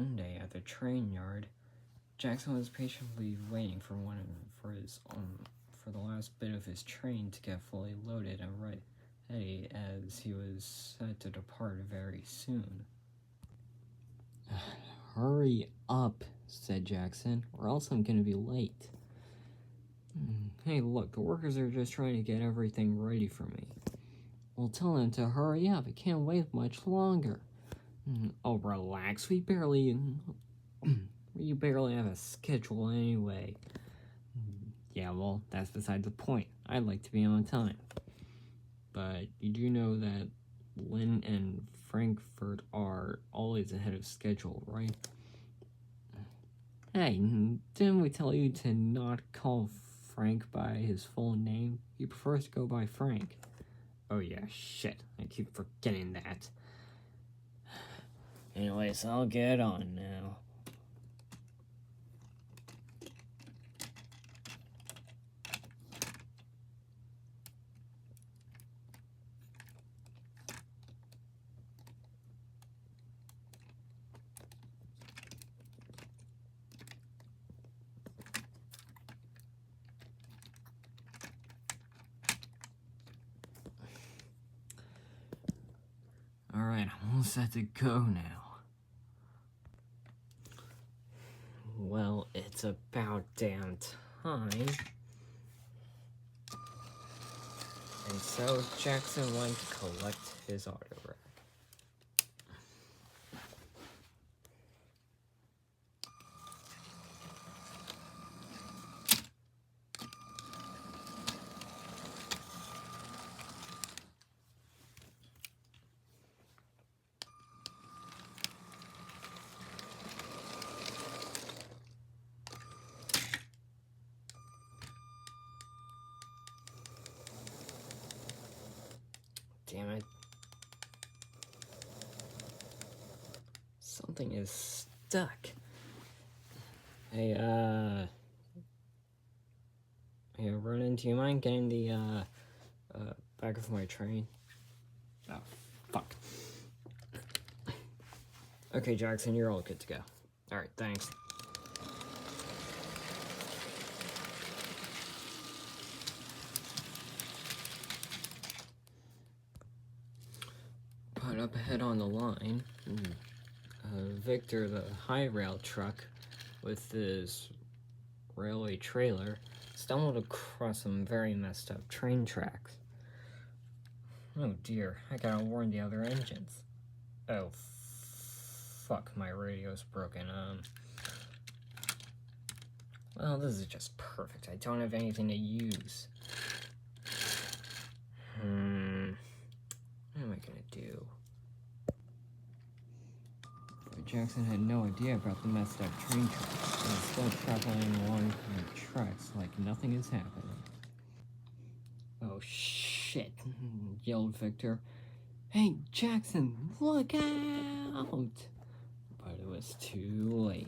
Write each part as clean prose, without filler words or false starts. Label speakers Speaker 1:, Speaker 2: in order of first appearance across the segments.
Speaker 1: Monday at the train yard, Jackson was patiently waiting for the last bit of his train to get fully loaded and ready, as he was set to depart very soon.
Speaker 2: Hurry up, said Jackson, or else I'm gonna be late. Hey, look, the workers are just trying to get everything ready for me. Well, tell them to hurry up. I can't wait much longer. Oh, relax. You barely have a schedule anyway. Yeah, well, that's beside the point. I'd like to be on time. But you do know that Lynn and Frankfurt are always ahead of schedule, right? Hey, didn't we tell you to not call Frank by his full name? He prefers to go by Frank. Oh yeah, shit. I keep forgetting that. Anyways, I'll get on now. Alright, I'm all set to go now. Well, it's about damn time. And so Jackson went to collect his auto rack. Damn it. Something is stuck. Hey, Ronan, do you mind getting the, back of my train? Oh, fuck. Okay, Jackson, you're all good to go. Alright, thanks. But up ahead on the line, Victor, the high rail truck, with his railway trailer, stumbled across some very messed up train tracks. Oh dear, I gotta warn the other engines. Oh, fuck, my radio's broken. Well, this is just perfect. I don't have anything to use. What am I gonna do? Jackson had no idea about the messed up train tracks, and is still traveling along the tracks like nothing is happening. Oh shit, yelled Victor. Hey, Jackson, look out! But it was too late.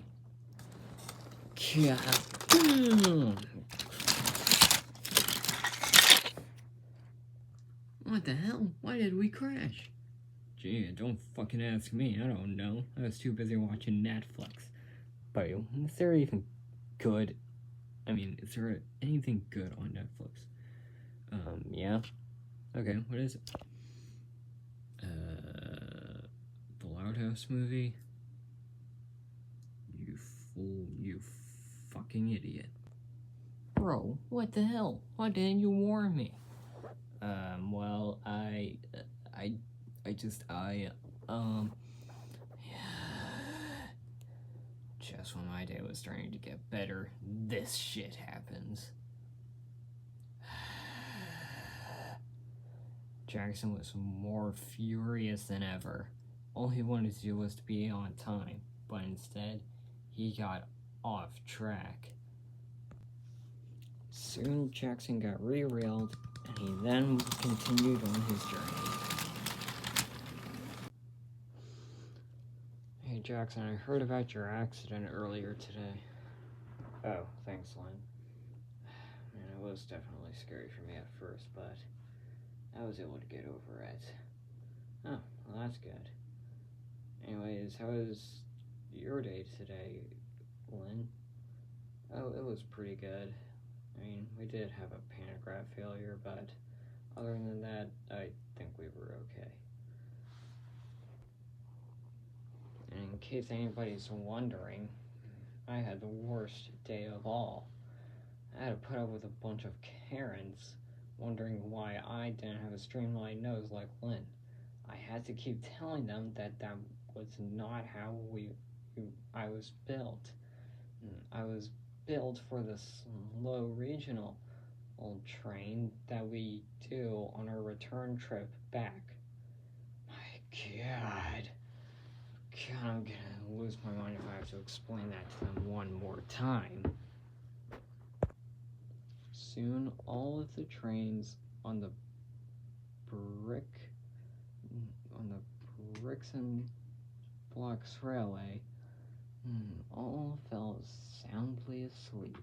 Speaker 2: What the hell? Why did we crash? Gee, don't fucking ask me, I don't know. I was too busy watching Netflix. But is there even good... is there anything good on Netflix? Yeah? Okay, what is it? The Loud House movie? You fool, you fucking idiot. Bro, what the hell? Why didn't you warn me? Well, just when my day was starting to get better, this shit happens. Jackson was more furious than ever. All he wanted to do was to be on time, but instead, he got off track. Soon, Jackson got re-railed, and he then continued on his journey. Hey Jackson, I heard about your accident earlier today. Oh, thanks, Lynn. Man, it was definitely scary for me at first, but I was able to get over it. Oh, well that's good. Anyways, how is
Speaker 1: your day today, Lynn? Oh, it was pretty good. I mean, we did have a pantograph failure, but other than that, I think we were okay. And in case anybody's wondering, I had the worst day of all. I had to put up with a bunch of Karens wondering why I didn't have a streamlined nose like Lynn. I had to keep telling them that that was not how I was built. I was built for the slow regional train that we do on our return trip back. My God. God, I'm gonna lose my mind if I have to explain that to them one more time. Soon, all of the trains on the bricks and blocks railway all fell soundly asleep.